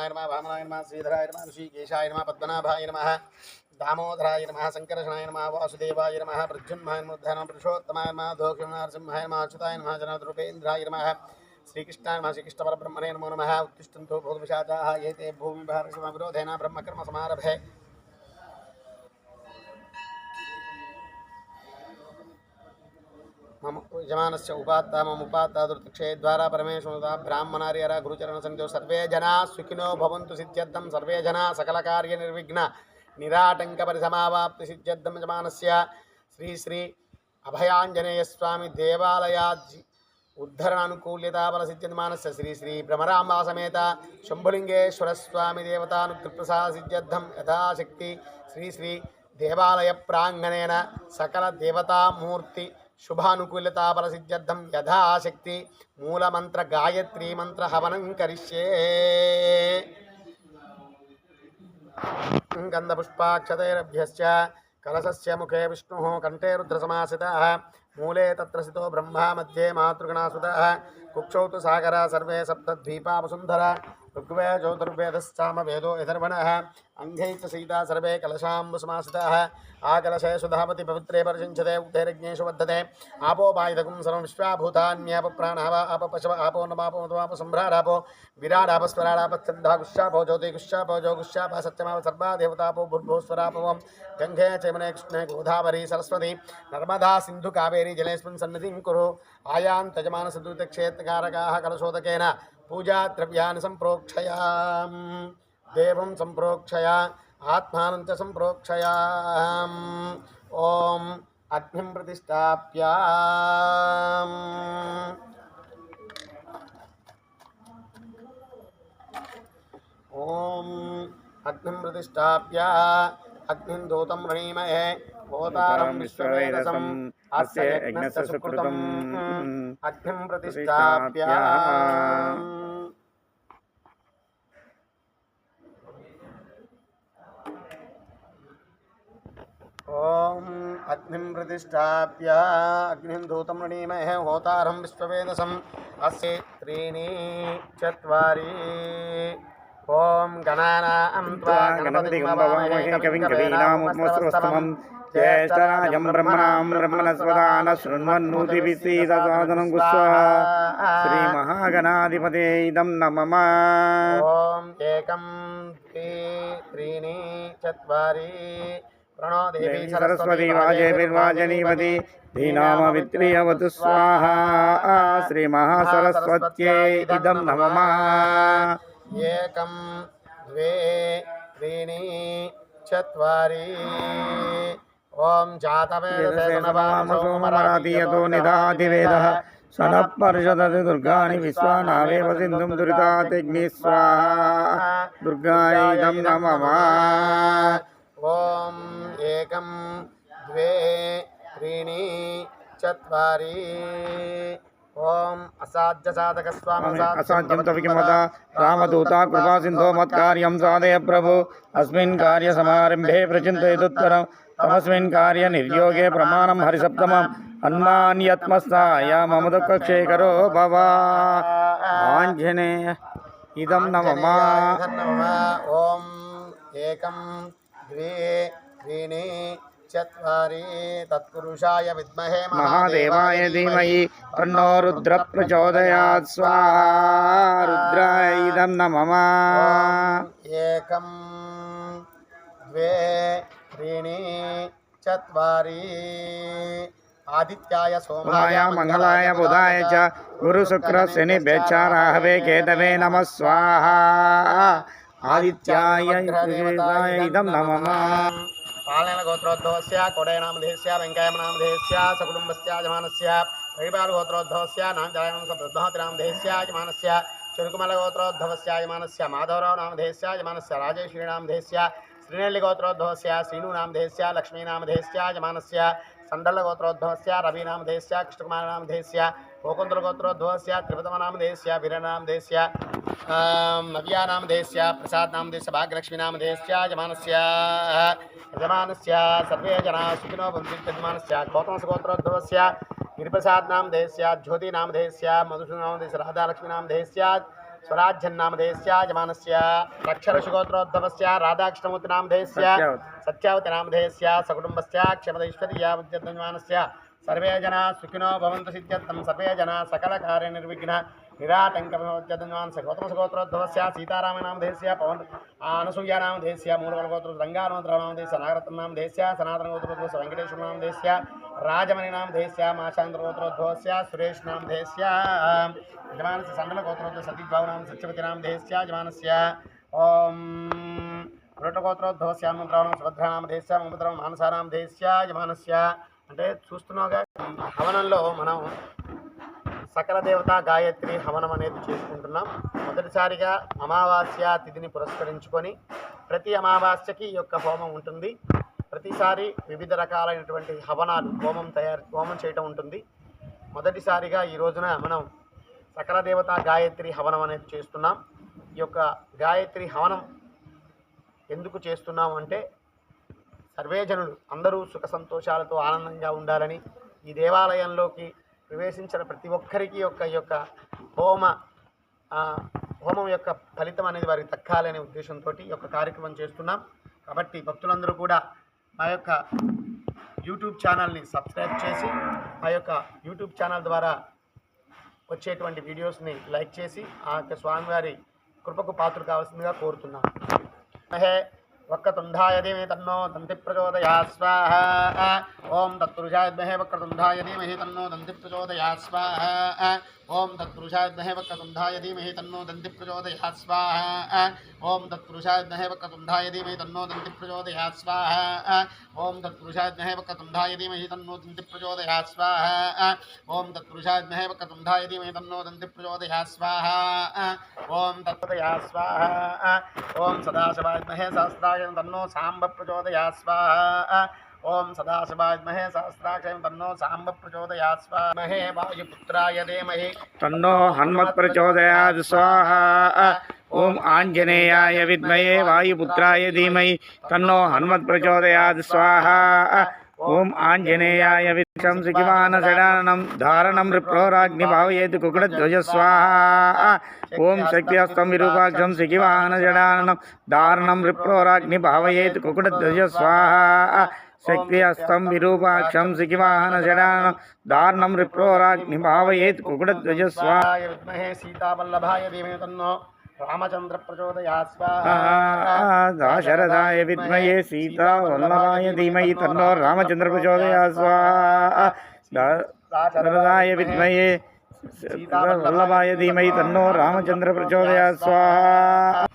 रामाय नमः वामनाय नमः श्रीधराय नमः ऋषिकेशाय नमः पद्मनाभाय नमः दामोदराय नमः संकर्षणाय नमः वासुदेवाय नमः प्रद्युम्नाय नमः धनं पुरुषोत्तमाय नमः दोक्षिणारसिंहाय नमः अच्युताय नमः जनार्दनरूपेन्द्राय नमः श्रीकृष्णाय नमः श्रीकृष्णपरब्रह्मणे नमो नमः उत्तिष्ठन्तु भूतपिशाचाः ये ते भूमिभारसमविरोधेन ब्रह्मकर्मसमारभे मम यजमानस्य उपात्ता मम उपात्ता दुर्तिक्षे द्वारा परमेश्वरता ब्राह्मणार्यरा गुरुचरणसन्निधौ सर्वे जनाः सुखिनो भवन्तु सिद्ध्यर्थं सर्वे जनाः सकलकार्यनिर्विघ्न निराटङ्कपरिसमावाप्तिसिद्ध्यर्थं यजमानस्य श्री श्री अभयाञ्जनेयस्वामी देवालयात् उद्धरणानुकूल्यताफलसिद्ध्यमानस्य श्री श्री भ्रमराम्बा समेत शम्भुलिङ्गेश्वरस्वामी देवतानुकृतप्रसादसिद्ध्यर्थं यथाशक्ति श्री श्री देवालयप्राङ्गणेन सकलदेवतामूर्ति शुभानुकूलताफलसिद्ध्यर्थं यथाशक्ति मूलमंत्र गायत्री मंत्र हवनं करिष्ये गंधपुष्पाक्षतैरभ्यश्च कलशस्य मुखे विष्णुः कंठे रुद्रसमासितः मूले तत्र स्थितो ब्रह्मा मध्ये मातृगणासुतः कुक्षौ तु सागरः सर्वे सप्तद्वीपा वसुन्धरा ऋग्वे ज्योतिर्वेदश्चामवेदो यथर्वणः अंगै च सीता सर्वे कलशाम्बुसमासिताः आकलशे सुधावति पवित्रे परिषिञ्चते उक्तैर्यज्ञेषु वर्धते आपो वायुदकं सर्वं विश्वाभूतान्यापप्राणः वा आपपशव आपो नमापो मधुमापो सम्भ्राडापो विराडापस्वराडापच्छन्दा गुश्शापो ज्योतिगुश्शापो जोगुश्शाप सत्यमाप सर्वा देवतापो भूर्भुवस्वरापवं गङ्गे चैमने कृष्णे गोदावरी सरस्वती नर्मदा सिन्धु कावेरी जलेऽस्मिन् सन्निधिं कुरु आयान्तजमानसदुतक्षेत्रकारकाः कलशोदकेन पूजा द्रव्यानि सम्प्रोक्षयाम् देवं सम्प्रोक्षया आत्मानं च सम्प्रोक्षयाम् ओम अग्निं प्रतिष्ठाप्य ओम अग्निं प्रतिष्ठाप्य अग्निं दूतं रणीमहे होतारं विश्ववेदसम् अस्य यज्ञस्य सुकृतम् अग्निं प्रतिष्ठाप्य ओम अग्निं प्रतिष्ठाप्य अग्निं दूतं रणीमहे होतारं विश्ववेदसम् अस्य 3 4 ओम गणानां त्वा गणपतिं भवामहे कविं कवीनामुपमश्रवस्तमं ज्येष्ठराजं ब्रह्मणस्पदान शृण्वन्नोतिभिः गुस्वाहा श्रीमहागणाधिपते इदं नमः ओम 1 2 3 4 प्रणो देवी सरस्वती वाजेभिर्वाजनीवती धीनामवित्रियवतु स्वाहा श्रीमहासरस्वत्यै इदं नमः 1 2 3 4 ओम जातवेदसेनवामसोमराधियतो निधातिवेदः सनपर्षदति दुर्गाणि विश्वानावेव सिन्धुं दुरितातिग्नि स्वाहा दुर्गायै इदं नमः ओम 1 2 3 4 ओम असाध्य साधक स्वामी असाध्यं तविकिमदा रामदूता कृपा सिंधो मत्कार्यं साधय प्रभु अस्मिन् कार्य समारंभे प्रचिन्तयेदुत्तरं तमस्मिन् कार्य निर्योगे प्रमाणं हरिसप्तमम् अन्मान्यत्मस्ताय मम दुःखक्षेकरो भव आञ्जनेय इदं नमः ओम 1 2 3 4 तत्पुरुषाय विद्महे महादेवाय धीमहि तन्नो रुद्र प्रचोदयात् स्वाहा रुद्राय इदं नमः 1 2 3 4 आदित्याय सोमाय मंगलाय बुधाय च गुरु शुक्र शनि बेचाराहवे केतवे नमः स्वाहा आदित्याय इदं नमः पालेन गोत्रोद्भवस्य कोडयनामधेयस्य वेङ्कयनामधेयस्य सकुटुम्बस्य यजमानस्य रविपालगोत्रोद्भवस्य नामजायनं सप्तनामधेयस्य यजमानस्य चुरुकुमलगोत्रोद्भवस्य यजमानस्य माधवराव नामधेयस्य यजमानस्य राजेश्वरीनामधेयस्य श्रीनेल्लिगोत्रोद्भवस्य श्रीनुनामधेयस्य लक्ष्मीनामधेयस्य यजमानस्य संडलगोत्रोद्भवस्य रविनामधेयस्य कृष्णकुमारनामधेयस्य गोकुन्दलगोत्रोद्भवस्य त्रिपदमनामधेयस्य वीरनामधेयस्य नव्यानामधेयस्य प्रसादनामधेयस्य भाग्यलक्ष्मीनामधेयस्य यजमानस्य सर्वे जनाः सुखिनो भवन्तु यजमानस्य गौतमसगोत्रोद्भवस्य गिरिप्रसादनामधेयस्य ज्योतिनामधेयस्य मधुसूदनामधेयस्य राधालक्ष्मीनामधेयस्य स्वराज्यन्नामधेयस्य यजमानस्य अक्षरशुगोत्रोद्भवस्य राधाकृष्णमूर्तिनामधेयस्य सत्यावतिनामधेयस्य सकुटुम्बस्य क्षमदैश्वर्यावद्यमानस्य सर्वे जनाः सुखिनो भवन्तु सिद्ध्यर्थं सर्वे जनाः सकलकार्यनिर्विघ्न निराटङ्कभवत्यमानस्य गौतमसगोत्रोद्भवस्य सीतारामनामधेयस्य पवन अनसूयानामधेयस्य मूलगोत्रो रङ्गानामधेयस्य नागरत्ननामधेयस्य सनातनगोत्रोद्भवस्य वेङ्कटेश्वरनामधेयस्य राजमणिनामधेयस्य माशान्तगोत्रोद्भवस्य सुरेशनामधेयस्य यजमानस्य सण्डलगोत्रोद्भवस्य सतीद्भावनाम सत्यवतीनामधेयस्य यजमानस्य ओम वृटगोत्रोद्भवस्य हनुमन्त्राणां सुभद्रानामधेयस्य ममद्रां मानसानामधेयस्य यजमानस्य అంటే చూస్తున్నావుగా హవనంలో మనం సకల దేవతా గాయత్రి హవనం అనేది చేసుకుంటున్నాం. మొదటిసారిగా అమావాస్య తిథిని పురస్కరించుకొని ప్రతి అమావాస్యకి ఈ యొక్క హోమం ఉంటుంది. ప్రతిసారి వివిధ రకాలైనటువంటి హవనాలు హోమం చేయటం ఉంటుంది. మొదటిసారిగా ఈ రోజున మనం సకల దేవతా గాయత్రి హవనం అనేది చేస్తున్నాం. ఈ యొక్క గాయత్రి హవనం ఎందుకు చేస్తున్నాం అంటే సర్వే జనులు అందరూ సుఖ సంతోషాలతో ఆనందంగా ఉండాలని, ఈ దేవాలయంలోకి ప్రవేశించిన ప్రతి ఒక్కరికి ఈ యొక్క హోమం యొక్క ఫలితం అనేది వారికి దక్కాలనే ఉద్దేశంతో ఈ యొక్క కార్యక్రమం చేస్తున్నాం. కాబట్టి భక్తులందరూ కూడా మా యొక్క యూట్యూబ్ ఛానల్ని సబ్స్క్రైబ్ చేసి ఆ యొక్క యూట్యూబ్ ఛానల్ ద్వారా వచ్చేటువంటి వీడియోస్ని లైక్ చేసి ఆ యొక్క స్వామివారి కృపకు పాత్ర కావాల్సిందిగా కోరుతున్నాం. वक्रतुण्डाय धीमहि तन्नो दन्ति प्रचोदयात् स्वाहा ओम तत्पुरुषाय विद्महे वक्रतुण्डाय धीमहि तन्नो दन्ति प्रचोदयात् स्वाहा ओम तत्पुरुषाय विद्महे वक्रतुण्डाय धीमहि तन्नो दन्ति प्रचोदयात् स्वाहा ओम तत्पुरुषाय विद्महे वक्रतुण्डाय धीमहि तन्नो दन्ति प्रचोदयात् स्वाहा ओम तत्पुरुषाय विद्महे वक्रतुण्डाय धीमहि तन्नो दन्ति प्रचोदयात् स्वाहा ओम तत्पुरुषाय विद्महे वक्रतुण्डाय धीमहि तन्नो दन्ति प्रचोदयात् स्वाहा ओम तत्प्रचोदयात् स्वाहा ओम सदाशिवाय विद्महे सहस्राय तन्नो सांब प्रचोदयात् स्वाहा ओम सदाशिवाय विद्महे सहस्राक्षय तन्नो सांब प्रचोदयात् स्वाहा महे वायुपुत्राय धीमहि तन्नो हनुमत् प्रचोदयात् स्वाहा ओम आंजनेयाय विद्महे वायुपुत्राय धीमहि तन्नो हनुमत् प्रचोदयात् स्वाहा ओम आंजनेयाय विद्महे शिखिवाहनषडाननं धारणं रिप्रोराग्नि भावयेत् कुकुटध्वज स्वाहा ओम शक्तिहस्तं विरूपाक्षं शिखिवाहनषडाननं धारणं रिप्रोराग्नि भावयेत् कुकुटध्वज स्वाहा शक्तिहस्तं विरूपाक्षं शिखिवाहनषडाननं धारणं रिप्रोराग्नि भावयेत् कुकुटध्वज स्वाहा विद्महे सीतावल्लभाय धीमहि तन्नो रामचंद्र प्रचोदयात् स्वाहा दाशरथाय विद्महे सीतावल्लभाय धीमहि तन्नो रामचंद्र प्रचोदयात् स्वाहा दाशरथाय विद्महे सीतावल्लभाय धीमहि तन्नो रामचंद्र प्रचोदयात् स्वाहा.